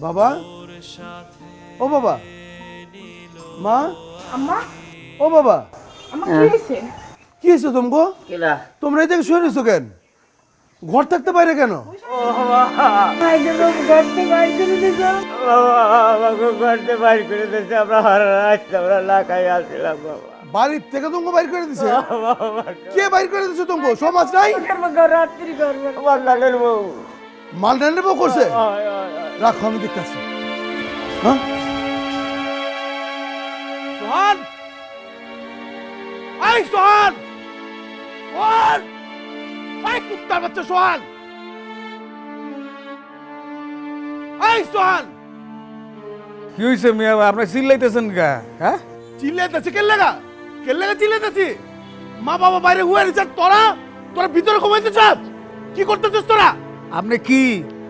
বাবা, ও বাবা, মা, আম্মা, ও বাবা, আম্মা কি হয়েছে? কি হয়েছে তোমাকে? কেডা? তোমরা এই জায়গায় শুয়ে রয়েছো কেন? ঘর থাকতে বাইরে কেন? ঘরতে বাইর করে দিয়েছে, আমরা হারা রাত আমরা লাগাই আসছিলাম বাবা। বাড়ির থেকে তোমাকে বাইর করে দিছে? কে বাইর করে দিছে তোমাকে? সমাজ নাই? রাত্রি করবো মান্নানের বউ। মালটানের বউ করছে? রাখো, আমি দেখতেছি। হ্যাঁ, সোহান, এই সোহান, সোহান, এই কুত্তার বাচ্চা সোহান, এই সোহান। কি হয়েছে মিয়া? আপনার চিল্লাইতেছেন গা? হ্যাঁ, চিল্লাইতেছি কেন লাগা? কেন লাগা চিল্লাইতেছি? মা বাবা বাইরে হুয়ে রয়েছে, তোরা তোরা ভিতরে ঘুমাইতে চাস? কি করতেছিস তোরা? আপনি কি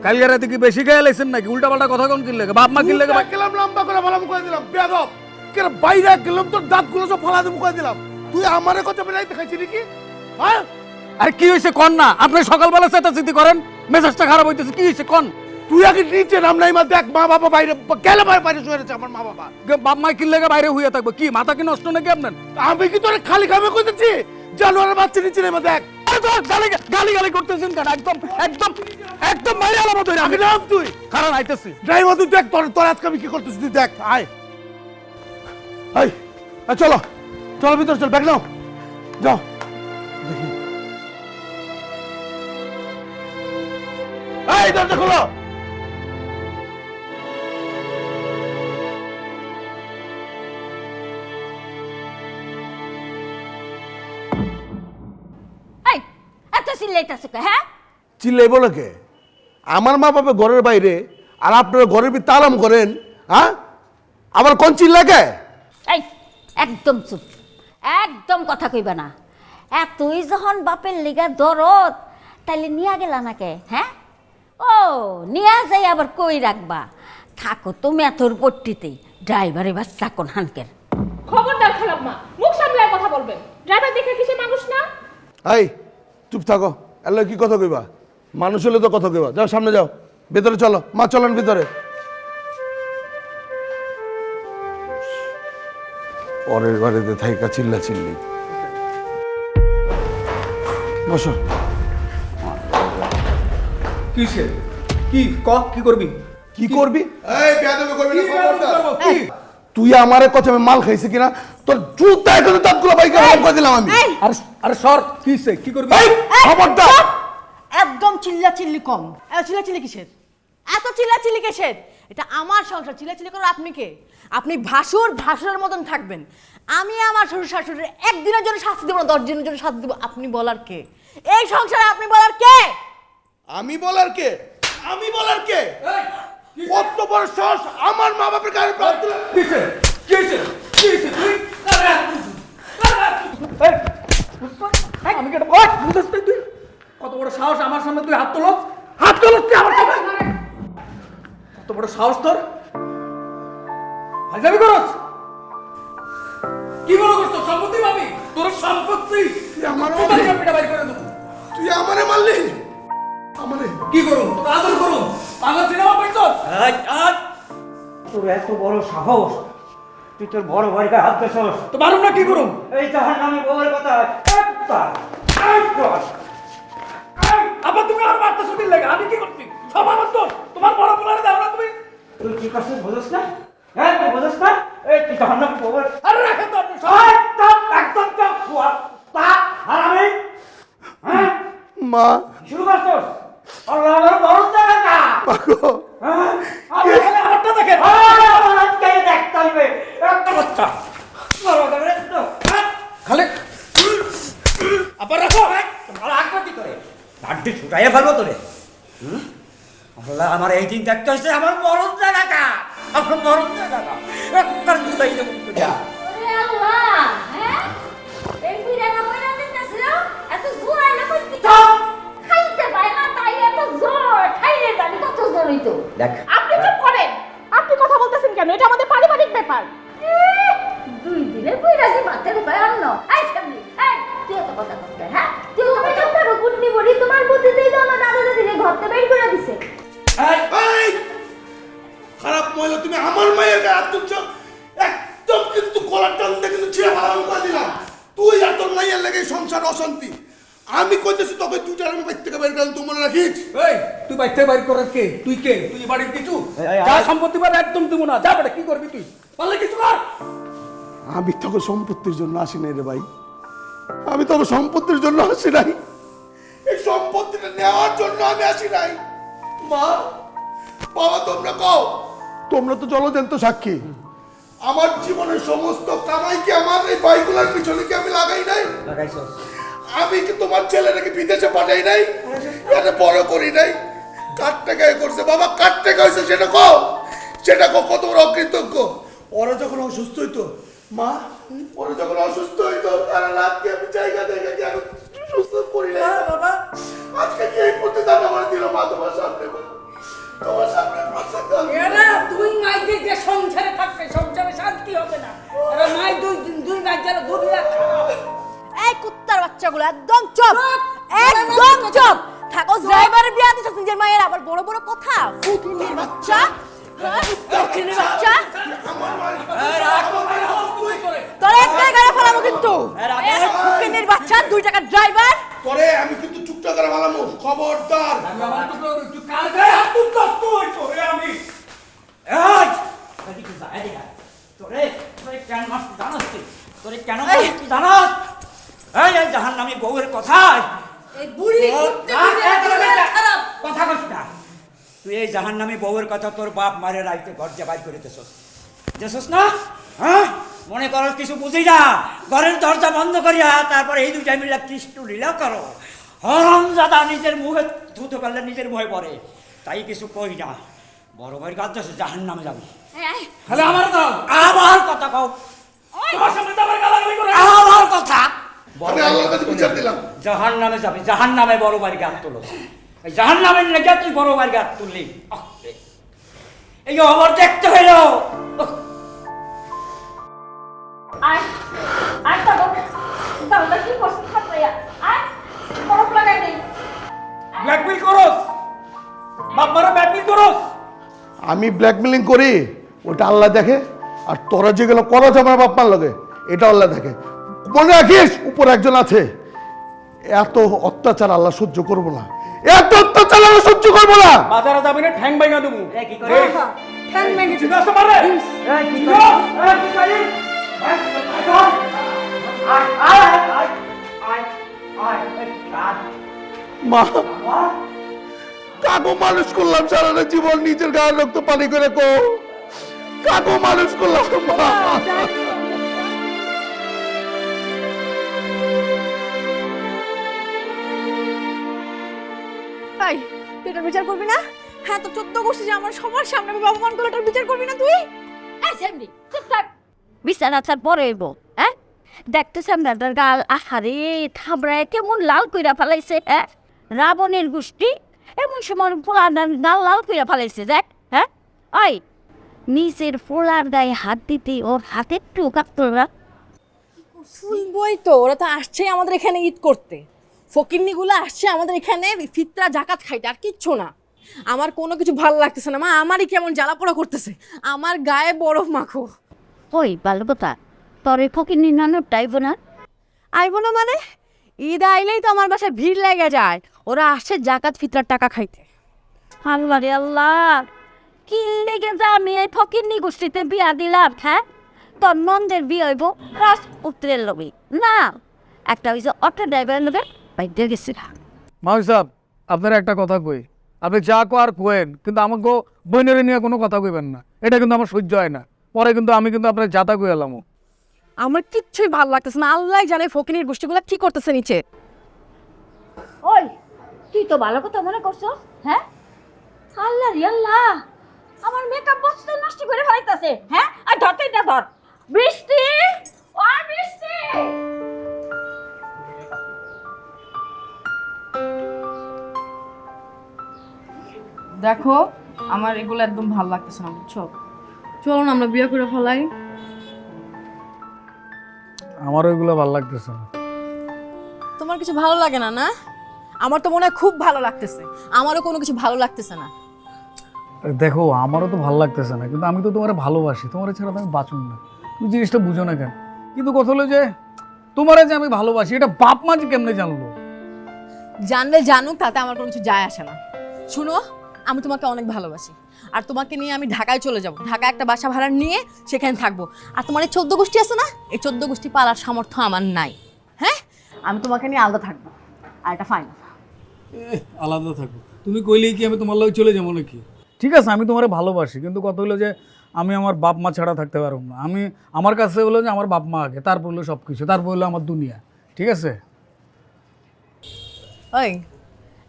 কালকে রাতে কি বেশি গায়ে লাইছেন নাকি? উল্টা পাল্টা কথা কোন কিনলে? বাপ মা কিনলে? গেলাম লম্বা করে ভালো মুখে দিলাম, বেয়াদব। কেন বাইরে গেলাম, তোর দাঁতগুলো সব ফলা দিয়ে মুখে দিলাম। তুই আমারে কথা বেলাইতে খাইছিস নাকি? হ্যাঁ, আরে কি হয়েছে কোন না? আপনি সকালবেলা চেতাচেতি করেন, মেজাজটা খারাপ হইতেছে। কি হয়েছে কোন? তুই আগে নিচে নাম নাই, মা দেখ মা বাবা বাইরে গেলে বাইরে শুয়ে রয়েছে আমার মা বাবা। বাপ মা কিনলে বাইরে হইয়া থাকবো? কি মাথা কি নষ্ট নাকি আপনার? আমি কি তোরে খালি খামে কইতেছি? জানোয়ারের বাচ্চা নিচে নেমে দেখ। গালি গালি করতেছেন কেন? একদম একদম একদম মারি আলামত হইরা। আমি নাম তুই খারাপ আইতেছি। ড্রাইভার, তুই দেখ তোর তোর আজকে আমি কি করতেছি তুই দেখ। আয় আয়, চলো চলো ভিতরে চল, ব্যাগ নাও, যাও। দেখি, এই দরজা খোলো। এই এত চিল্লাইতাছে কে? হ্যাঁ, চিল্লাইবো না কে? আমার মা বাবা ঘরের বাইরে, আর আপনারা ঘরের ভিতরে তালাম করেন। হ্যাঁ, আবার কোন চিল্লাকে? এই একদম চুপ, একদম কথা কইবা না। তুই যখন বাপের লিগা দরদ, তাইলে নিয়া গেলা না কে? হ্যাঁ, ও নিয়া যাই আবার কই রাখবা? থাকো তুমি এতর পট্টিতেই, ড্রাইভার এবার চাকন হানকের। খবরদার খালাম্মা, মুখ সামলায় কথা বলবেন। ড্রাইভার দেখে কিসে মানুষ না? এই চুপ থাকো, এল্লা কি কথা কইবা? মানুষ হলে তো কথা কইবা। যাও সামনে যাও, ভেতরে চলো। মা চলেন ভিতরে। পরের বাড়িতে থাইকা চিল্লা চিল্লি। বসো। কিসে? কি ক? কি করবি? কি করবি? এই বেয়াদবি করবি না, খবরদার। কি? তুই আমারে কথা আমি মাল খাইছি কিনা তোর জুতা করে দাঁতগুলো বাইকে হারাম করে দিলাম আমি। আরে আরে সর, কিসে? কি করবি? এই খবরদার। একদম চিল্লাচিল্লি কম। চিল্লাচিল্লি কিসের? এত চিল্লাচিল্লি কিসের? এটা আমার সংসার, চিল্লাচিল্লি করো আপনি কে? আপনি ভাসুরের মতন থাকবেন। আমি আমার শ্বশুর শাশুড়ির একদিনের জন্য শাস্তি দেবো না, 10 দিনের জন্য শাস্তি দেবো। আপনি বলার কে? এই সংসারে আপনি বলার কে? আমি বলার কে? আমি বলার কে? কত বড় সাহস আমার মা বাবার গায়ে হাত দিল? কিসে? কিসে? কিসে? তুই আমি কেন বল? বুঝছিস তুই? কত বড় সাহস আমার সামনে তুই হাত তোলস? হাত তোলস তুই আমার সামনে? কত বড় সাহস তোর? হাজারি করস? কি বড় করছ? সম্পত্তি পাবি? তোর সম্পত্তি আমার কোথায় চাপিটা বাইর করে দেবো? তুই আমারে মারলি? আমারে কি করুন? তোর আদর করুন? বাংলা সিনেমা পাইছস? তোর এত বড় সাহস, তুই তোর বড় ভাইকে হাত দিছস? তো মারুম না কি করুম? এই তাহার নামে বউয়ের কথা আবার তুমি আর মারতেছো কি লাগে? আমি কি করছি? সব আমার দোষ। তোমার বড় বলারে দাও না তুমি? তুই কি করছিস বুঝছ না? হ্যাঁ তুই বুঝছ না? এই তুই তাহার নামে বউয়ের আরে রাখেন তো আপনি সব। একদম তা হারামি। হ্যাঁ মা শুরু করছস? আল্লাহ আমার বড় জায়গা। পাগো হ্যাঁ আপনি খালি আমারটা দেখেন। আজকে দেখতে হবে একটা বাচ্চা বড় করে তো খালি আবার রাখো তোমার আকৃতি করে লাড্ডু ছুটাইয়া ফেলবো তোরে। আল্লাহ আমার এই দিন দেখতে হয়েছে আমার মরণ জায়গাটা, আমার মরণ জায়গাটা একটা ছুটাই দেবো। ওরে আল্লাহ, হ্যাঁ এই বিরানা কইরা দিতেছিল, এত জোর আইলা কইতে খাইতে পায় না, তাই এত জোর খাইলে জানি কত জোর হইতো। দেখ আপনি চুপ করেন। আপনি কথা বলতেছেন কেন? এটা আমাদের পারিবারিক ব্যাপার। 2 দিনের কইরা কি মাথা ঢুকায় আনলো? এই সামনে, এই তুই এত কথা কইতে, হ্যাঁ তুই তুমি চুপ থাকো। কুন্নি বলি তোমার বুদ্ধিতেই তো আমার দাদা দাদিরে ঘরতে বের করে দিছে। এই মহিলা তুমি আমার মায়ের গায়ে হাত তুলছো, একদম কিন্তু গলার টান দিয়ে কিন্তু ছিঁড়ে ভালো করে দিলাম। তুই আর তোর মাইয়ের লেগে সংসার অশান্তি। আমি কইতেছি তোকে দুটার আমি বাইর থেকে বের করলাম, তুই মনে রাখিস। এই তুই বাইতে বাইর করার কে? তুই কে? তুই বাড়ির কিছু যা সম্পত্তি পার একদম দিব না। যা বেটা, কি করবি তুই? পারলে কিছু কর। আমি তোকে সম্পত্তির জন্য আসি নাই রে ভাই, আমি তোকে সম্পত্তির জন্য আসি নাই, এই সম্পত্তিটা নেওয়ার জন্য আমি আসি নাই। মা বাবা তোমরা কও, তোমরা তো জলজন্ত সাক্ষী। আমার জীবনের সমস্ত কামাই কি আমার এই বাইগুলোর পিছনে কি আমি লাগাই নাই? লাগাইছস? আমি কি তোমার ছেলেটাকে বিদেশে পাঠাই নাই? এটা বড় করি নাই? কার টাকায় করছে বাবা? কার টাকা হয়েছে সেটা কও, সেটা কও। কত বড় অকৃতজ্ঞ। ওরা যখন অসুস্থ হইতো মা, ওরা যখন অসুস্থ হইতো তারা রাতকে আমি জায়গা জায়গা কি আমি সুস্থ করি নাই বাবা। আজকে কি এই প্রতিদান আমার দিল মা তোমার সামনে, তোমার সামনে প্রতিদান। এরা দুই মাইতে যে সংসারে থাকবে, সংসারে শান্তি হবে না। এরা মাই দুই বাচ্চারা দুনিয়া খারাপ। এই কুত্তার বাচ্চাগুলো একদম চুপ, একদম চুপ থাকো। ড্রাইভারের বিয়া দিছিস নিজের মায়ের, আবার বড় বড় কথা। ফুটনির বাচ্চা, ফুটনির বাচ্চা। তোর একটাই গাড়ি ফেলাবো কিন্তু। ফুটনির বাচ্চা, 2 টাকার ড্রাইভার। তোরে আমি কিন্তু চুপটা করে মালামু, খবরদার। তুই কার গায়ে হাত তুলছস তুই? তোরে আমি এই এদিকে যা, এদিকে আয়। তোরে তোরে কেন মারছিস জানোস তুই? তোরে কেন মারছিস জানোস? এই এই জাহান্নামী বউয়ের কথা এই বুড়ি কুত্তে খারাপ। কথা কইস না। তুই এই জাহান্নামী বউয়ের কথা তোর বাপ মারে রাইতে ঘর যে বাইর করে দিছস, দেছস না? হ্যাঁ, মনে করো কিছু বুঝি না। ঘরের দরজা বন্ধ করিয়া তারপরে এই দুইটা মিলে কৃষ্ণ লীলা করো। হরমজাদা নিজের মুখে থুতে পারলে নিজের মুখে পড়ে, তাই কিছু কই না। বড় ভাইয়ের কাছে জাহান্নামে যাবি। তাহলে আমার দাও। আমার কথা কও। তোমার সামনে তো আবার গালাগালি করে। আমার কথা। আমি আল্লাহর কাছে বিচার দিলাম। জাহান্নামে যাবি, জাহান্নামে বড় ভাইয়ের গাত তুলো। এই জাহান্নামের লেগে তুই বড় ভাইয়ের গাত তুললি। এই খবর দেখতে হইল। আয় আয় তো দাদা কি করছিস খাতয়া? আয় বরফ লাগাই দেই। ব্ল্যাকমেল করস, বাপ মারা ব্ল্যাকমেল করস। আমি ব্ল্যাকমেলিং করি, ওটা আল্লাহ দেখে। আর তোরা যেগুলো করো আমার বাপ মার লগে, এটা আল্লাহ দেখে। মনে রাখিস উপর একজন আছে। এত অত্যাচার আল্লাহ সহ্য করবো না, এত অত্যাচার আল্লাহ সহ্য করবো না। বাজারে যাবি না, ঠ্যাং ভাঙা দেবো। এ কি করে? ঠ্যাং ভেঙে ঠিক আছে মারে। এই কি করে? এই কি করে? আয় আয় আয় আয় আয় আয়। মা কাকু মানুষ করলাম সারাটা জীবন, নিজের গায়ের রক্ত পানি করে কো কাকু মানুষ করলাম মা। এই তুই এটার বিচার করবি না? হ্যাঁ তো 14 করছিস যে আমার সবার সামনে আমি অপমান করলে এটার বিচার করবি না তুই? সেমনি চুপ থাক। বিছানার পরে এব, হ্যাঁ? দেখতে সামনাটার গাল আহারে থাবড়ায় কেমন লাল কইরা ফেলাইছে, হ্যাঁ? রাবণের গোষ্ঠী এমন সময় পোলার গাল লাল কইরা ফেলাইছে, দেখ, হ্যাঁ? ওই নিজের পোলার গায়ে হাত দিতে ওর হাতের টু কাঁপতো না। শুনবই তো, ওরা তো আসছেই আমাদের এখানে ঈদ করতে। ফকিন্নিগুলো আসছে আমাদের এখানে ফিতরা জাকাত খাইতে, আর কিচ্ছু না। আমার কোনো কিছু ভালো লাগতেছে না মা, আমারই কেমন জ্বালা পোড়া করতেছে। আমার গায়ে বরফ মাখো। ওই ভালো কথা, তোর এই ফকির নির্নানোর টাইব না? আইবো না মানে? ঈদ আইলেই তো আমার বাসায় ভিড় লেগে যায়। ওরা আসছে জাকাত ফিতরার টাকা খাইতে। আল্লাহ রে আল্লাহ, কি লেগে যা আমি এই ফকিরনি গোষ্ঠীতে বিয়া দিলাম, হ্যাঁ? তোর নন্দের বিয়ে হইব রাজপুত্রের লবি না, একটা হইছে অটো ড্রাইভারের লগে বাইরে গেছি। মাউই সাহেব, আপনারা একটা কথা কই, আপনি যা কর কোয়েন, কিন্তু আমাকে বইনের নিয়ে কোনো কথা কইবেন না। এটা কিন্তু আমার সহ্য হয় না। পরে কিন্তু আমি কিন্তু আপনার যাতা কই এলাম। আমার কিচ্ছুই ভালো লাগতেছে না। আল্লাহ জানে ফকিনের গোষ্ঠীগুলো কি করতেছে নিচে। ওই তুই তো ভালো কথা মনে করছো, হ্যাঁ? আল্লাহ রে আল্লাহ, আমার মেকআপ বক্সটা নষ্ট করে ফেলাইতাছে, হ্যাঁ? আর ধরতে এটা ধর। বৃষ্টি, ও বৃষ্টি, দেখো আমার এগুলো একদম ভালো লাগতেছে না, বুঝছো? চলো না আমরা বিয়ে করে ফেলাই। আমার ওইগুলো ভালো লাগতেছে না। তোমার কিছু ভালো লাগে না? না, আমার তো মনে হয় খুব ভালো লাগতেছে। আমারও কোনো কিছু ভালো লাগতেছে না। দেখো আমারও তো ভালো লাগতেছে না, কিন্তু আমি তো তোমার ভালোবাসি, তোমার ছাড়া তো আমি বাঁচুন না। তুমি জিনিসটা বুঝো না কেন? কিন্তু কথা হলো যে তোমার যে আমি ভালোবাসি এটা বাপ মা যে কেমনে জানলো? জানলে জানুক, তাতে আমার কোনো কিছু যায় আসে না। শুনো, আমি তোমাকে অনেক ভালোবাসি, আর তোমাকে নিয়ে আমি ঢাকায় চলে যাব। ঢাকায় একটা বাসা ভাড়া নিয়ে সেখানে থাকবো। আর তোমার এই 14 গোষ্ঠী আছে না, এই 14 গোষ্ঠী পালার সামর্থ্য আমার নাই। হ্যাঁ, আমি তোমাকে নিয়ে আলাদা থাকবো, আর এটা ফাইনাল। আলাদা থাকবো? তুমি কইলেই কি আমি তোমার লগে চলে যাবো নাকি? ঠিক আছে, আমি তোমার ভালোবাসি, কিন্তু কথা হলো যে আমি আমার বাপ মা ছাড়া থাকতে পারবো না। আমি আমার কাছে হলো যে আমার বাপ মা আগে, তারপর হলো সব কিছু, তারপর হলো আমার দুনিয়া। ঠিক আছে? ওই,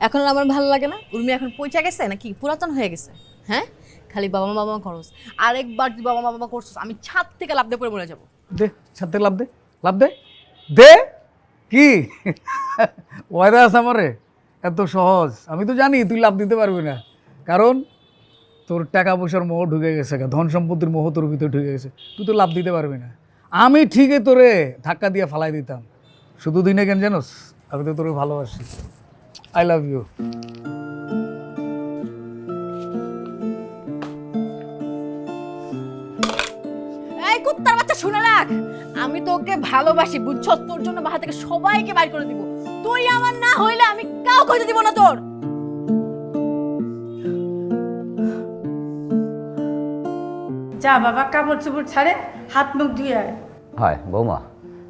এখন আর আমার ভালো লাগে না। উর্মি এখন পয়সা গেছে নাকি পুরাতন হয়ে গেছে? হ্যাঁ, খালি বাবা মা করস। আরেকবার যদি বাবা মা করছিস, আমি ছাদ থেকে লাফ দিয়ে পড়ে মরে যাবো। দে ছাদ থেকে লাভ দে, লাভ দে, দে। কি ওয়াদা আছে আমারে? এত সহজ? আমি তো জানি তুই লাভ দিতে পারবি না, কারণ তোর টাকা পয়সার মোহ ঢুকে গেছে, ধন সম্পত্তির মোহ তোর ভিতরে ঢুকে গেছে। তুই তো লাভ দিতে পারবি না। আমি ঠিকই তোরে ধাক্কা দিয়ে ফালাই দিতাম। শুধু দিনে কেন জানোস? আমি তো তোরে ভালোবাসি। I love you. এই কুত্তার বাচ্চা, শুনে রাখ, আমি তোকে ভালোবাসি, বুঝছস? তোর জন্য বাসা থেকে সবাইকে বাইর করে দিব। তুই আমার না হইলে আমি কাউকে হইতে দিব না তোর। যা বাবা, কাপড় চোপড় ছাড়ে হাত মুখ ধুয়ে আয়। হয় বৌমা,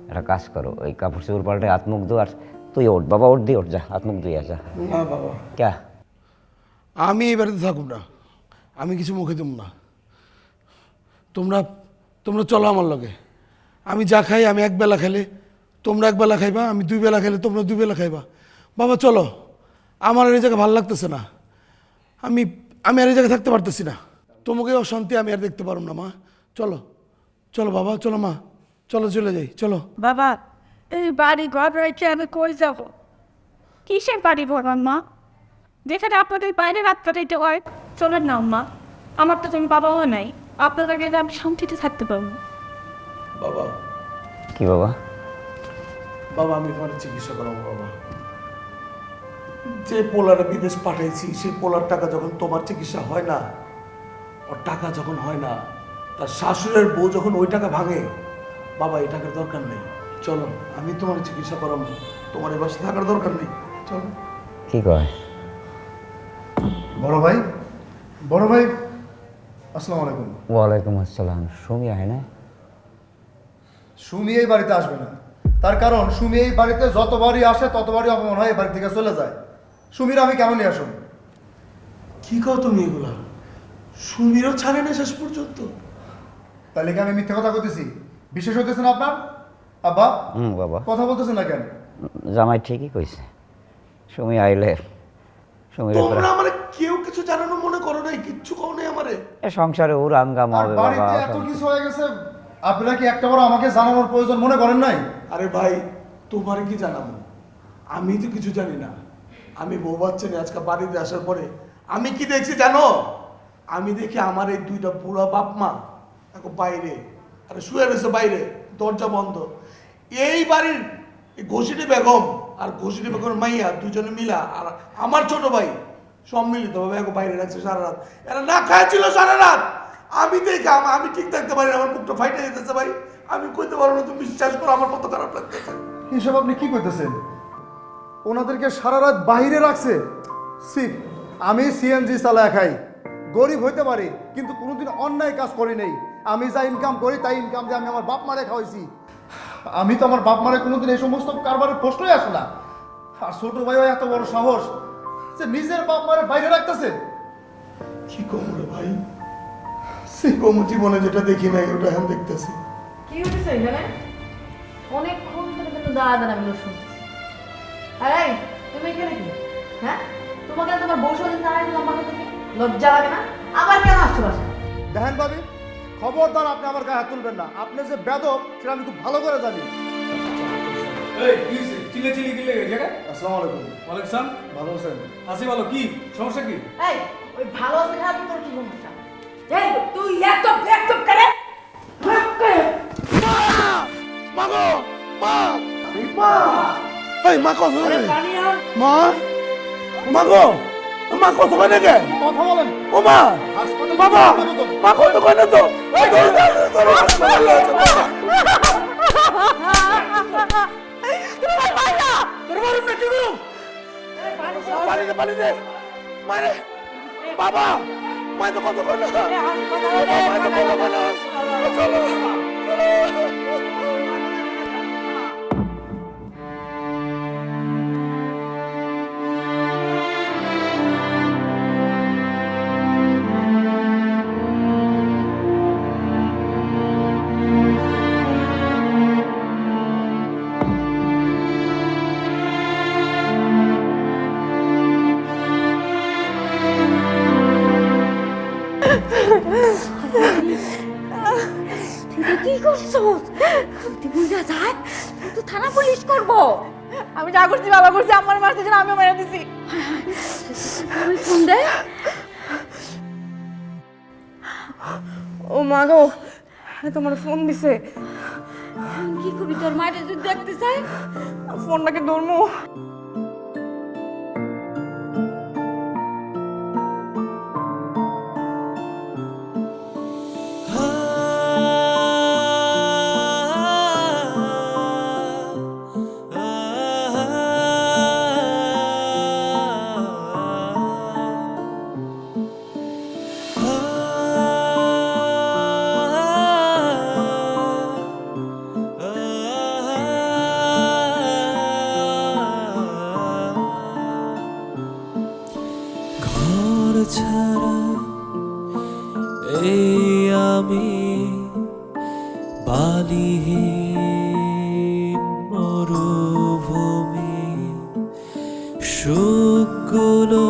একটা কাজ করো, ওই কাপড় চোপড় পাল্টে হাত মুখ ধো, আর তুই ওঠ বাবা, ওঠ দিয়ে ওঠ, যা হাত মুখ ধুয়ে যা। না বাবা, ক্যা? আমি এই বাড়িতে থাকুম না, আমি কিছু মুখে দেব না। তোমরা তোমরা চলো আমার লগে। আমি যা খাই, আমি এক বেলা খেলে তোমরা এক বেলা খাইবা, আমি 2 বেলা খেলে তোমরা 2 বেলা খাইবা। বাবা চলো, আমার আর এই জায়গায় ভালো লাগতেছে না। আমি আমি আর এই জায়গায় থাকতে পারতেছি না। তোমাকে অশান্তি আমি আর দেখতে পারব না মা। চলো চলো বাবা, চলো মা, চলো চলে যাই, চলো। বাবা, এই বাড়ি ঘর রেখে আমি কই যাব? কিসের বাড়ি বললাম মা? যেখানে আপনাদের বাইরে রাস্তা দিতে হয়। চলেন না মা, আমার তো তুমি বাবাও নাই। আপনাদের গেলে আমি শান্তিতে থাকতে পারবো। বাবা, কি বাবা? বাবা আমি তোমার চিকিৎসা করাবো বাবা। যে পোলারে বিদেশ পাঠাইছি, সেই পোলার টাকা যখন তোমার চিকিৎসা হয় না, ওর টাকা যখন হয় না, তার শাশুড়ের বউ যখন ওই টাকা ভাঙে, বাবা এই টাকার দরকার নেই। চলো, আমি তোমার চিকিৎসা করাবো, তোমার এ বাসে থাকার দরকার নেই। চলো। কি কয়? বড় ভাই, বড় ভাই, আসসালামু আলাইকুম। ওয়ালাইকুম আসসালাম। সুমি আয় না? সুমি এই বাড়িতে আসবে না, তার কারণ সুমি এই বাড়িতে যতবারই আসে ততবারই অপমান হয়, এই বাড়ি থেকে চলে যায়। সুমির আমি কেমনই আসুন? কি কও তুমি এগুলা? সুমিরও ছাড়ে না শেষ পর্যন্ত? তাহলে কি আমি মিথ্যা কথা বলতেছি? বিশেষ হইতেছে না আপনার? আব্বা বাবা, কথা বলতেছেন না কেন? জামাই ঠিকই কইছে। সুমি আইলে সুমির তোমরা আমারে কেউ কিছু জানানো মনে করো নাই, কিচ্ছু কও নাই আমারে। সংসারে ওর হাঙ্গামা আর হবে বাড়িতে বাবা। এত কিছু হয়ে গেছে, আপনারা কি একটাবার আমাকে জানানোর প্রয়োজন মনে করেন নাই? আরে ভাই, তোমারে কি জানাবো? আমি তো কিছু জানি না। আমি বউ বাচ্চা নিয়ে আজকে বাড়িতে আসার পরে আমি কি দেখছি জানো? আমি দেখি আমার এই 2টা বুড়া বাপ মা এখন বাইরে, আরে শুয়ে রয়েছে বাইরে, দরজা বন্ধ। এই বাড়ির ঘষিটি বেগম আর ঘষিটি বেগমের মাইয়া দুজনে মিলা আর আমার ছোট ভাই সম্মিলিতভাবে এখন বাইরে রাখছে সারা রাত। এরা না খাইছিল সারা রাত। আমি দেখি আমি ঠিক থাকতে পারি না, আমার মুখটা ফাইটে যেতেছে ভাই। আমি কইতে পারবো না, তুমি বিশ্বাস করো, আমার কত খারাপ লাগতেছে। এসব আপনি কি করতেছেন? ওনাদেরকে সারা রাত বাহিরে রাখছে। সিপ, আমি সিএনজি চালায় খাই, গরিব হইতে পারি, কিন্তু কোনোদিন অন্যায় কাজ করি নাই। আমি যা ইনকাম করি তাই ইনকাম দিয়ে আমি আমার বাপ মারে খাওয়াইছি। আমি তো আমার বাপ মারে কোনোদিন এই সমস্ত কারবারের প্রশ্নই আসে না। আর ছোট ভাইও এত বড় সাহস যে নিজের বাপ মারে বাইরে রাখতেছে। কি কম রে ভাই, সে কম জীবনে যেটা দেখি নাই ওটা এখন দেখতেছি। কি হয়েছে এখানে? অনেকক্ষণ ধরে কিন্তু দাঁড়া আমি শুনছি। আরে তুমি এখানে কি? হ্যাঁ, তোমাকে তোমার বউ সদিন দাঁড়ায় দিলাম বাসা থেকে, লজ্জা লাগে না? আবার কেন আসছো বাসায়? দেখেন ভাবি, খবরদার আপনি আমার গায়ে হাত তুলবেন না। আপনি যে বেদব সেটা আমি খুব ভালো করে জানি। এই কি চিলে চিলি কি লেগে জায়গা? আসসালামু আলাইকুম। ওয়ালাইকুম সালাম। ভালো আছেন? আসি ভালো। কি সমস্যা? কি এই, ওই ভালো আছে খারাপ তোর কি সমস্যা? এই তুই এত ব্যাকটপ করে মাগো, মা, মা, এই মা কথা, পানি আন। মা, মাগো, মা কত কয় না কে কথা বলেন ও মা হাসপাতালে বাবা কেন তো? মা কত কয় না তো তোর হাসপাতালে আছে বাবা। পানি দে পানি দে মারে বাবা মা তো কত কয় না মা তো কত কয় না চলো কি করছো তুই বুঝা যায় তো থানা পুলিশ করবো আমি যা করছি বাবা করছি, আমার মারতে জন্য আমিও মেরে দিছি। ফোন দে ও মা গো, তোমার ফোন দিছে, কি করবি তোর মায়ের যদি দেখতে চাই ফোনটাকে ধরমু। ঘর ছাড়া এই আমি বালিহীন মরুভূমি, সুখগুলো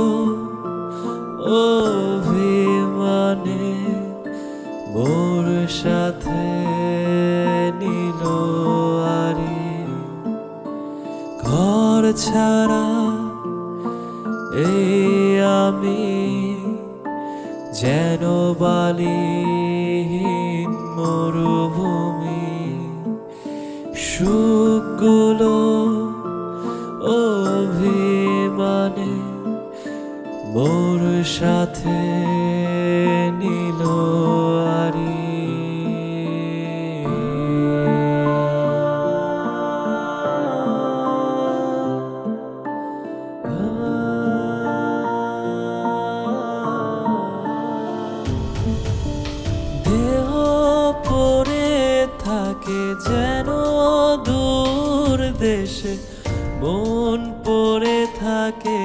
অভিমানে মোর সাথে নিল আরে। ঘর ছাড়া এই আমি যেন বালিহীন মরুভূমি, সুখগুলো অভিমানে মোর সাথে নিল আরি। দেহ পড়ে থাকে যেন দূর দেশে, মন পড়ে থাকে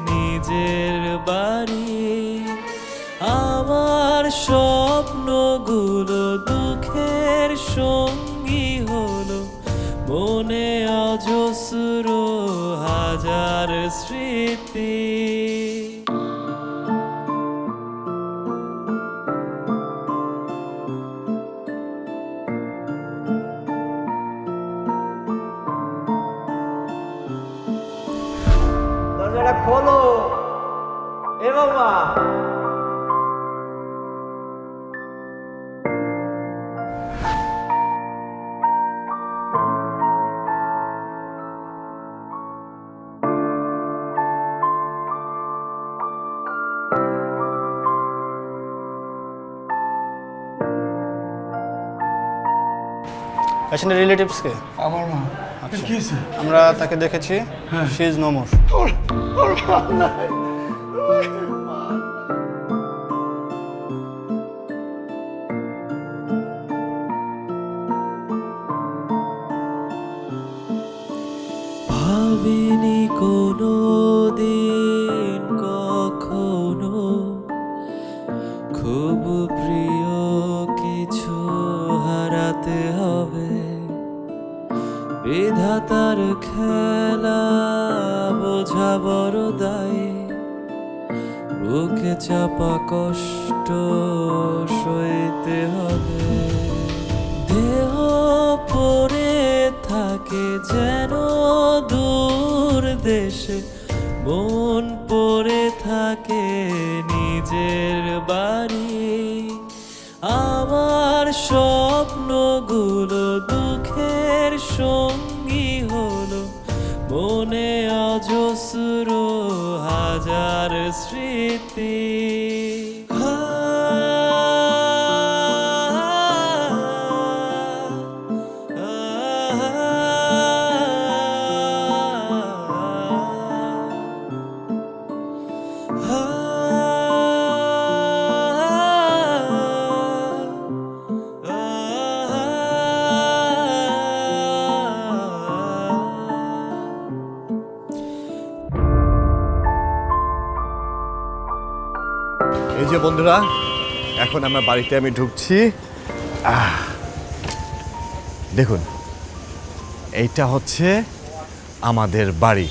নিজের বাড়ি। আমার স্বপ্নগুলো দুঃখের সঙ্গী হলো, মনে অজস্র হাজার স্মৃতি। দরজাটা খোলো এ বাবা। পেশেন্টের রিলেটিভসকে আমার মা কি হয়েছে? আমরা তাকে দেখেছি, শি ইজ নো মোর। ওর মা নাই ভাবিনি কোনো দিন কখনো খুব প্রিয় কিছু হারাতে হবে। বিধাতার খেলা বোঝা বড় দায়, বুকে চাপা কষ্ট সইতে হবে। দেহ পড়ে থাকে যেন দূর দেশে, মন পড়ে থাকে নিজের বাড়ি। আমার স্বপ্নগুলো দুঃখের সঙ্গী হলো, মনে অজস্র হাজার আর স্মৃতি এই যে বন্ধুরা, এখন আমার বাড়িতে আমি ঢুকছি। দেখুন, এইটা হচ্ছে আমাদের বাড়ি।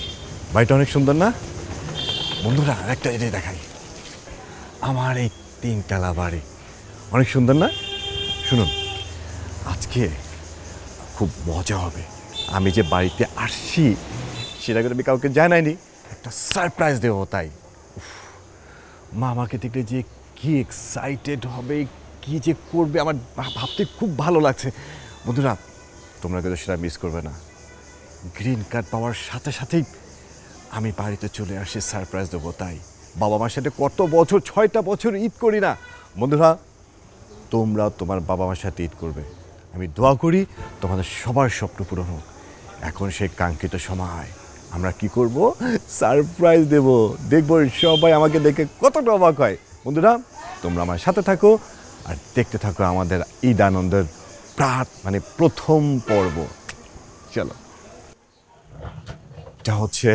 বাড়িটা অনেক সুন্দর না বন্ধুরা? একটা জিনিস দেখাই, আমার এই 3 তলা বাড়ি অনেক সুন্দর না? শুনুন, আজকে খুব মজা হবে। আমি যে বাড়িতে আসছি সেটা করে আমি কাউকে জানাইনি, একটা সারপ্রাইজ দেবো। তাই মা আমাকে দেখলে যে কি এক্সাইটেড হবে, কি যে করবে, আমার ভাবতে খুব ভালো লাগছে। বন্ধুরা, তোমরা কিন্তু সেটা মিস করবে না। গ্রিন কার্ড পাওয়ার সাথে সাথেই আমি বাড়িতে চলে আসি সারপ্রাইজ দেবো। তাই বাবা মার সাথে কত বছর, 6টা বছর ঈদ করি না। বন্ধুরা, তোমরা তোমার বাবা মার সাথে ঈদ করবে। আমি দোয়া করি তোমাদের সবার স্বপ্ন পূরণ হোক। এখন সেই কাঙ্ক্ষিত সময় আমরা কি করব? সারপ্রাইজ দেব। দেখব সবাই আমাকে দেখে কতটা অবাক হয়। বন্ধুরা, তোমরা আমার সাথে থাকো আর দেখতে থাকো আমাদের ঈদ আনন্দের প্রথম পর্ব। চলো, এটা হচ্ছে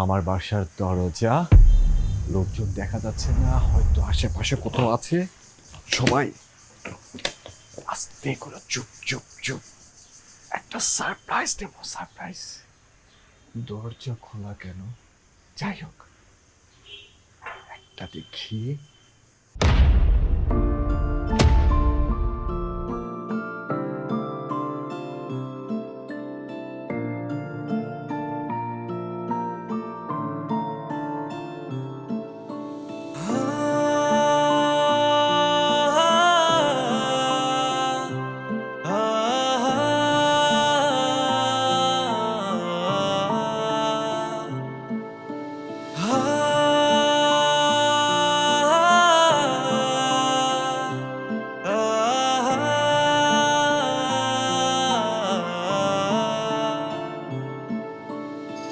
আমার বাসার দরজা। লোকজন দেখা যাচ্ছে না, হয়তো আশেপাশে কোথাও আছে। সবাই আস্তে করে চুপ চুপ চুপ, একটা সারপ্রাইজ দেব। সারপ্রাইজ। দরজা খোলা কেন? যাই হোক, একটা দেখি।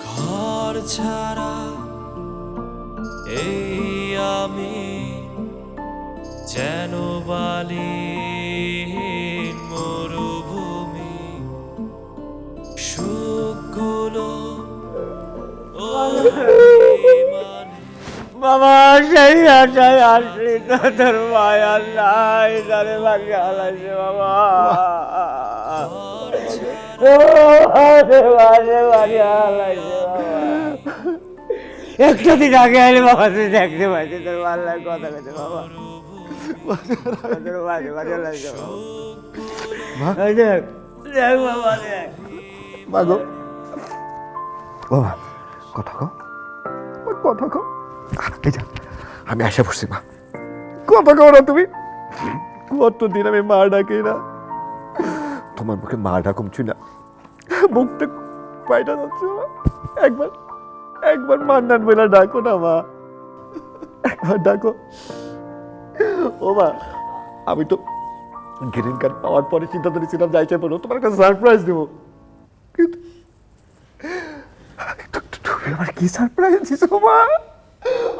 ঘর ছাড়া এই আমি যেন বালিহীন মরুভূমি, সুখগুলো বাবা, সেই আশায় আসলি তো, তোর মায়া নাই, তারে বাড়ি হালাইছে বাবা। বাড়ি হালাইছে বাবা। একটা দিন আগে আইলে বাবা, তুই দেখতে পাইছি তোর মাল্লার কথা কথা বাবা। তোর বাড়ি বাড়ি হালাইছে বাবা। দেখ দেখ বাবা, দেখ বাবা, কথা কও, কথা কও। এই যা, আমি আশা করছি মা, কথা কও না তুমি। কতদিন আমি মা ডাকি না, তোমার মুখে মা ডাকুম ছুই না, মুখটা পাইটা যাচ্ছে মা। একবার একবার মান্নান বলে ডাকো না মা, একবার ডাকো। ও মা, আমি তো গ্রিন কার্ড পাওয়ার পরে চিন্তা করেছিলাম যাইতে পারো তোমার একটা সারপ্রাইজ দেবো, কিন্তু তুমি আমার কি সারপ্রাইজ দিছো মা?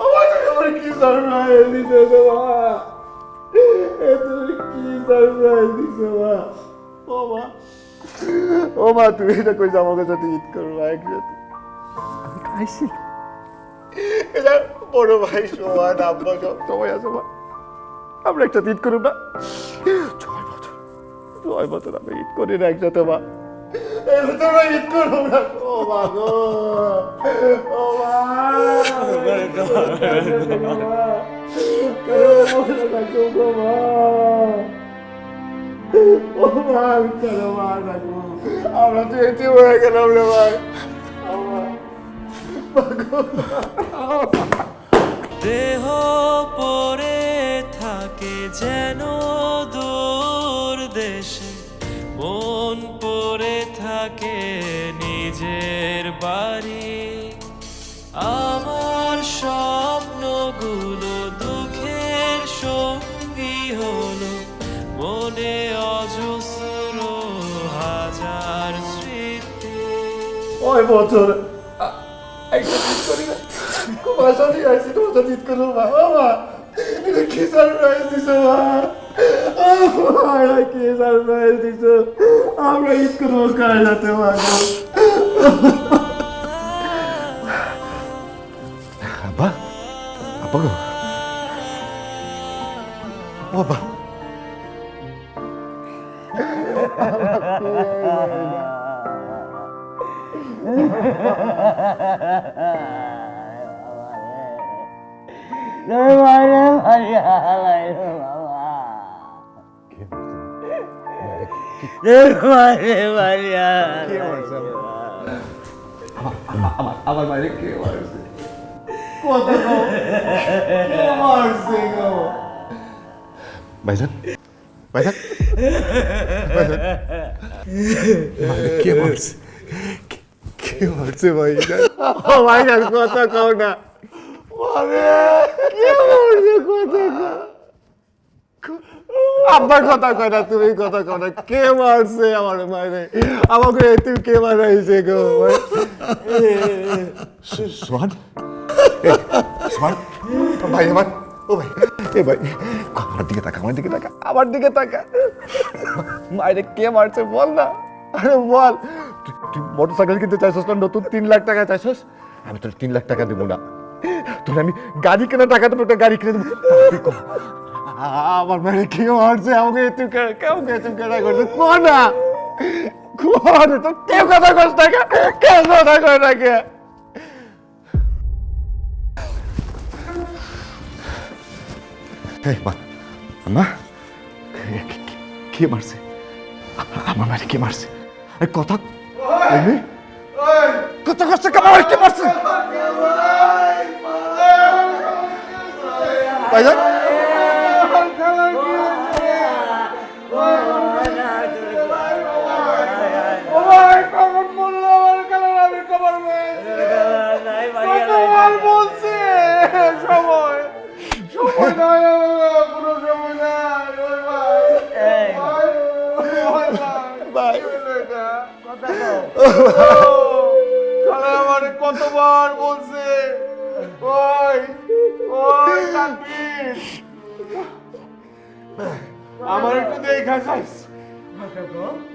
আমার কি সারপ্রাইজ দিছো মা? তুমি কি সারপ্রাইজ দিছো মা? ও মা, তুমি এটা কইছো আমাকে সাথে ঈদ করবো একসাথে। আমি তো আইসি, এটা বড় ভাই সমান, আব্বা সব সবাই আছে মা, আমরা একটা ঈদ করব না? 6 বছর আমি ঈদ করি না একসাথে মা, তোমরা ঈদ করবো না? ও মা গো, ও মা, আমরা তো এটি হয়ে গেলাম রে ভাই। দেহ পড়ে থাকে যেন দূর দেশে, মন পড়ে থাকে নিজের বাড়ি। আমার 6 বছর একটা জিত করি না, খুব আশা নিয়ে আসছি তোমার সাথে জিত করবো মা। ও মা, এটা কি সারপ্রাইজ দিছো মা? কি সারপ্রাইজ দিছো? আমরা ঈদ করবো কার সাথে মা? আব্বা, আব্বা গো, ও আব্বা, আমার মায়ের কে মারছে? কত গো? কে মারছে গো? ভাইজান, ভাইজান, ভাইজান, কে মারছে? কে মারছে ভাইজান? ও ভাইজান, কথা কও না। কে মারছে? কথা কও। আব্বার কথা কয় না, তুমি কথা কও না। কে মারছে আমার মায়েরে? আমাকে তুমি কে মারাইছে গো? সোহান, সোহান, ভাই আমার, ও ভাই, এ ভাই, আমার দিকে তাকা, আমার দিকে তাকা, আমার দিকে তাকা। মায়েরে কে মারছে বল না? আরে বল, তুই মোটরসাইকেল কিনতে চাইছস না? নতুন 3 লাখ টাকা চাইছস? আমি তোর 3 লাখ টাকা দেবো না, তোর আমি গাড়ি কেনার টাকা দেবো, একটা গাড়ি কিনে দেবো। আমার মায়ের কে মারছে? আমাকে তুই কেমন কেনা করছিস? কো না, তো কেউ কথা কস টাকা, কেউ কথা কয় টাকা। মা, কে মারছে? আমার মায়ের কে মারছে? কথা কথা কষ্ট আমার কে মারছে? ভাইজান, কতবার বলছে ওই ওই তাকবীর, আমার একটু দেখা যাইস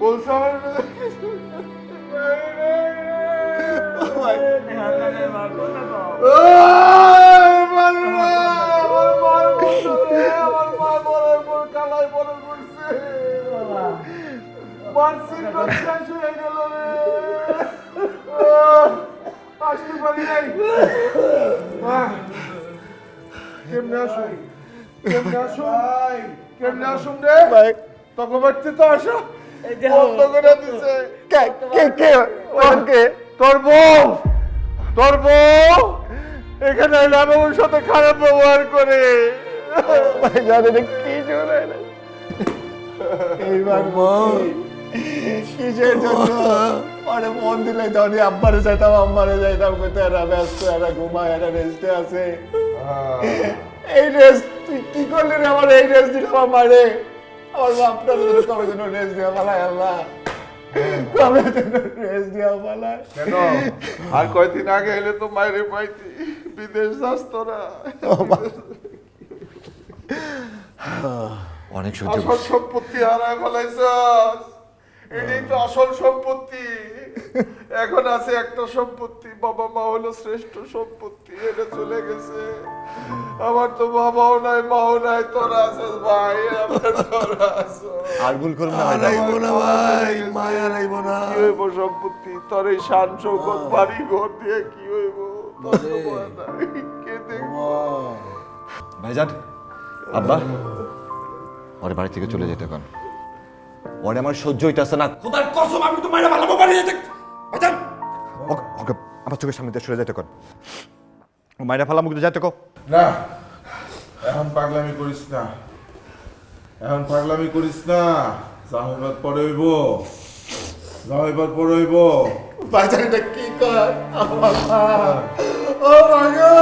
বলছে আমার আসতে পারি নাই। কেমনে আসুন, কেমনে আসুন, কেমনে আসুন রে ভাই? তখন বাড়তে তো আসো, বন্ধ করে দিছে। কে কে কে কে? তোর বউ, তোর বউ এখানে আমার সাথে খারাপ ব্যবহার করে। ভাই জানে না কি জোরে এইবার কিসের জন্য পরে মন দিলে ধনী আব্বারে যাইতাম, আম্মারে যাইতাম, কোথায় এরা ব্যস্ত, এরা ঘুমায়, এরা রেস্টে আছে। এই রেস্ট তুই কি করলি রে? আমার এই রেস্ট দিল আমারে, আমার বাপটার জন্য কবে যেন রেস্ট দেওয়া পালায়, আল্লাহ কবে যেন রেস্ট দেওয়া পালায়। কেন আর কয়দিন আগে এলে তো মায়েরে পাইতি, বিদেশ যাস তোরা। অনেক সহ্য আসল সম্পত্তি হারায় ফেলাইছস, এটাই তো আসল সম্পত্তি। এখন আছে একটা সম্পত্তি, বাবা মা হলো শ্রেষ্ঠ সম্পত্তি, এটা চলে গেছে। আমার তো বাবাও নাই, মাও নাই, তোরা আছিস ভাই, আমার তোরা আছো। আর ভুল করব না ভাই, মায়া নাইব না। কি হইব সম্পত্তি? তোর এই শান শৌকত বাড়ি ঘর দিয়ে কি হইব? তোর তো ভয় নাই, কে দেখবো? ভাইজান, আব্বা ওরে বাড়ি থেকে চলে যেতে কন, ওরে আমার সহ্য হইতাছে না। খোদার কসম, আমি তো মাইরা ভালো বাড়ি যেতে। ভাইজান, ওকে আমার চোখের সামনে দিয়ে সরে যেতে কন, ও মাইরা ফালা মুখ যেতে কো। না, এখন পাগলামি করিস না, এখন পাগলামি করিস না। যা হইবার পরে হইব, যা হইবার পরে হইব। ভাইজান এটা কি কর? আমার মা, ও মা গো,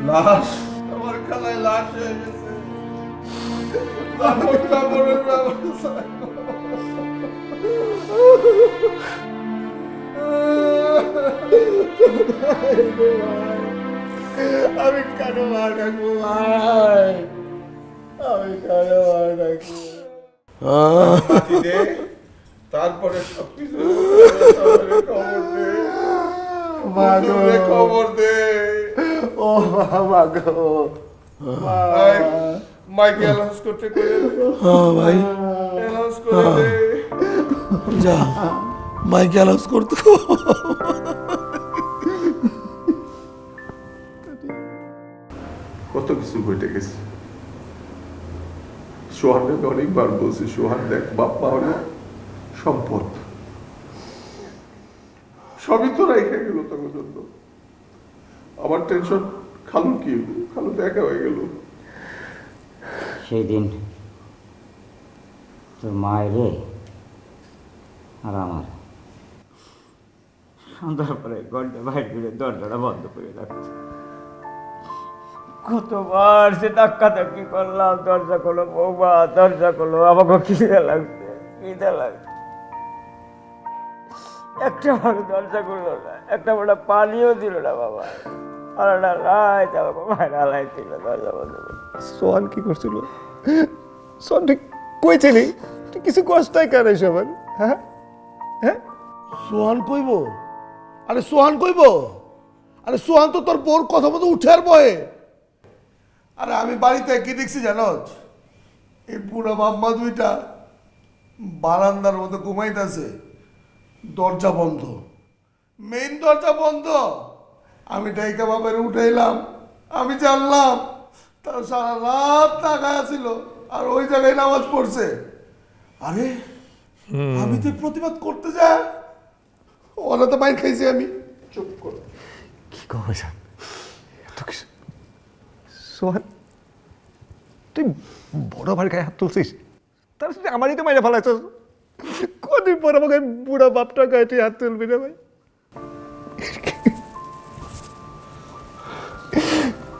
লাশ, আমার খালায় লাশ হয়ে গেছে। আমি কেন মার ডাকবো ভাই? আমি কেন মার ডাকবো? তারপরে সবকিছু খবর দে, খবর দে। ও বাবা গো, মাইকে অ্যানাউন্স করতে করে ভাই, অ্যানাউন্স করে দে। যা মাইকে অ্যানাউন্স করতে। কত কিছু ঘটে গেছে। সোহানকে অনেকবার বলছি, সোহান দেখ বাপ্পা হলো সম্পদ, সবই তো রেখে গেল তোর জন্য। আমার টেনশন খালু কি, খালু তো একা হয়ে গেল। সেই দিন তোর মায়ের রে আর আমার সন্ধ্যার পরে ঘন্টা বাইর করে দরজাটা বন্ধ করে রাখছে। কতবার সে ধাক্কা ধাক্কি করলাম, দরজা খোলো বৌমা, দরজা খোলো, আমাকে খিদে লাগছে, খিদে লাগছে। একটা বড় দরজা করলো না, একটা বড় পানিও দিল না বাবা। আর একটা রাত আমাকে বাইরে আলাই ছিল দরজা বন্ধ করে। সোহান কি করছিল? সোহান তুই কইছিলি তুই কিছু কষ্টই করে সবার? হ্যাঁ হ্যাঁ, সোহান কইব? আরে সোহান কইব? আরে সোহান তো তোর বোর কথা মতো উঠে আর বয়ে। আরে আমি বাড়িতে কি দেখছি জানোস? এই বুড়া বাম্মা দুইটা বারান্দার মধ্যে ঘুমাইতেছে, দরজা বন্ধ, মেইন দরজা বন্ধ। আমি ডাইকা বাবার উঠাইলাম, আমি জানলাম তার সারা রাত তাকায় ছিল আর ওই জায়গায় নামাজ পড়ছে। আরে আমি তো প্রতিবাদ করতে যা ওরা তো বাইর খাইছি। আমি চুপ করো। কি কবে এত কিছু? সোহান তুই বড় ভাইয়ের গায়ে হাত তুলছিস, তার সাথে আমারই তো মাইরে ফেলাইছ। কদিন পর আমাকে বুড়া বাপটা গায়ে তুই হাত তুলবি না ভাই?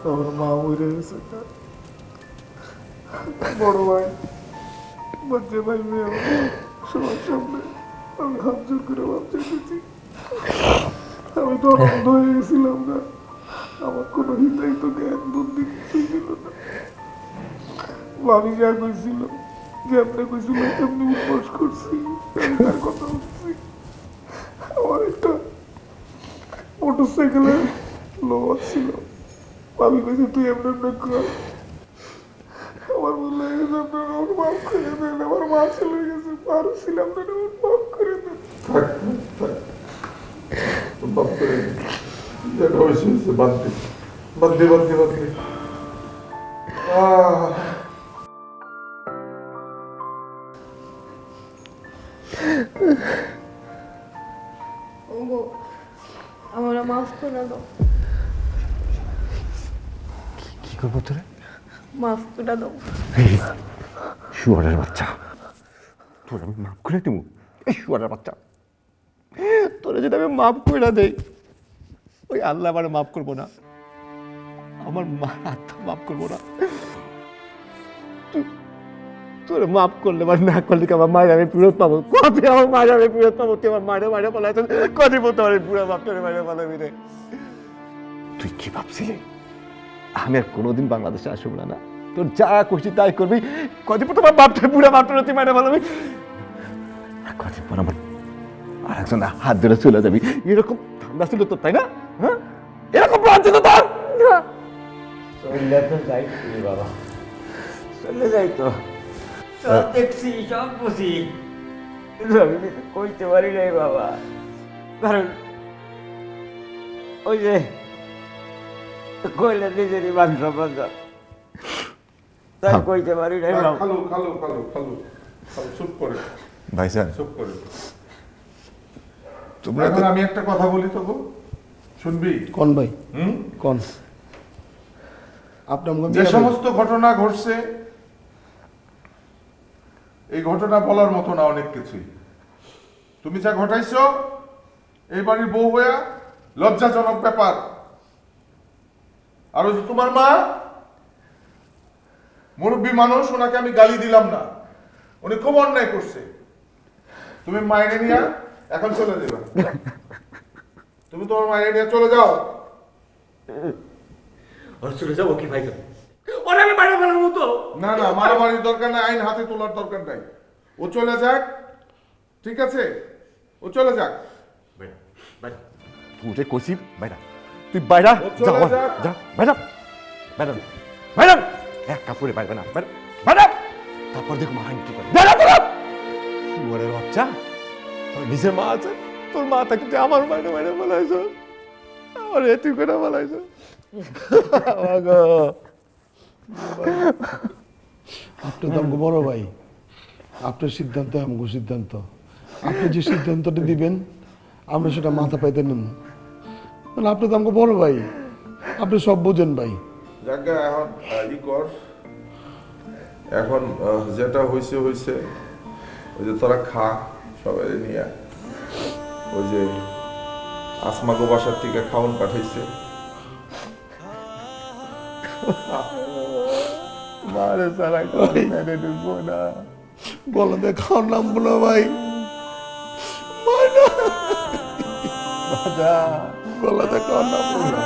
আমার মা মরে গেছে, বড় ভাই বাচ্চা ভাই মেয়ে সবার সামনে আমি হাত জোর করে বাপ চেয়েছি। আমি তো অন্ধ হয়ে গেছিলাম না, আমার কোনো হৃদয় তো জ্ঞান বুদ্ধি কিছুই ছিল না। আমি যা কইছিল, যেমনি কইছিল তেমনি উৎপাস করছি, আমি তার কথা বলছি। আমার একটা মোটরসাইকেলে লোড ছিল, আমি কইছি তুই এমনি এমনি কর। আমার বললে আমার মাফ করে দেন, আমার মা চলে গেছে, পারছিলাম না, আমার মাফ করে দেন। বাপ করে যেটা হয়েছে বাদ দে, বাদ দে, বাদ দে, বাদ দে। আমার মাফ করে দাও, কি করবো তোরে? মাফ করে দাও। শুয়ারের বাচ্চা, তোর আমি মাফ করে দেবো? এই শুয়ারের বাচ্চা, তোরা যদি আমি মাফ করে দেই, ওই আল্লাহ আমার মাফ করবো না, আমার মার আত্মা মাফ করবো না। তোর মাফ করলে বা না করলে কি আমার মায়ের আমি ফেরত পাবো? কবে আমার মায়ের আমি ফেরত পাবো? তুই আমার মায়ের মায়ের পালাই কবে বলতে পারি পুরো বাপটারে মায়ের পালাবি রে? তুই কি ভাবছিলি আমি আর কোনোদিন বাংলাদেশে আসবো না? না, তোর যা খুশি তাই করবি, কদিন পর তোমার বাপটা পুরো বাপটা তুই মায়ের পালাবি, আর কদিন পর আমার আর একজন হাত ধরে চলে যাবি। এরকম ঠান্ডা ছিল তোর, তাই না? হ্যাঁ, এরকম প্রাণ ছিল তোর? চলে তো যাই বাবা, চলে যাই তো, সব দেখছি, সব বুঝি, আমি কিছু কইতে পারি নাই বাবা। কারণ ওই যে কইলে নিজেরই মাংস বাজার, তাই কইতে পারি নাই বাবা। খালু খালু খালু খালু খালু চুপ করে, ভাইজান চুপ করে। তোমরা এখন আমি একটা কথা বলি তো, শুনবি? কোন ভাই? হুম, কোন? আপনার যে সমস্ত ঘটনা ঘটছে, এই ঘটনা বলার মতো না, অনেক কিছুই। তুমি যা ঘটাইছো এই বাড়ির বউ হইয়া লজ্জাজনক ব্যাপার। আর ওই যে তোমার মা মুরব্বী মানুষ, ওনাকে আমি গালি দিলাম না, উনি খুব অন্যায় করছে। তুমি মাইনে নিয়ে এখন চলে যাবে। তুমি তোমার মাইনে নিয়ে চলে যাও। ওর চলে যাবো কি ভাই ওরা আমি মারা ফেলার মতো না না, মারামারির দরকার নাই, আইন হাতে তোলার দরকার নাই। ও চলে যাক, ঠিক আছে? ও চলে যাক। তুই যে কইছি বাইরা, তুই বাইরা ও চলে যা, যাক। যা বাইরা বাইরা বাইরা, এক কাপড়ে বাইরে না বাইরা বাইরা, তারপর দেখো মা কি করে। বাইরা বাইরা, শুয়ারের বাচ্চা, তোর নিজের মা আছে, তোর মা তাকে তুই আমার বাইরে বাইরে বলাইছ, আমার তুই করে বলাইছ। আপনি তো আমাকে বড় ভাই, আপনার সিদ্ধান্ত আমাকে সিদ্ধান্ত। আপনি যে সিদ্ধান্তটা দিবেন আমরা সেটা মাথা পাইতে নেব। মানে আপনি তো আমাকে বড় ভাই, আপনি সব বোঝেন ভাই। জায়গা এখন ই কর, এখন যেটা হয়েছে হয়েছে। ওই যে তোরা খা সবাই নিয়ে, ওই যে আসমাগো বাসার থেকে খাওয়ান পাঠাইছে। মারে সারা মেরে ঢুকবো না, গলাতে খাওয়ার নামবো না ভাই, গলাতে খাওয়ার নামবো না।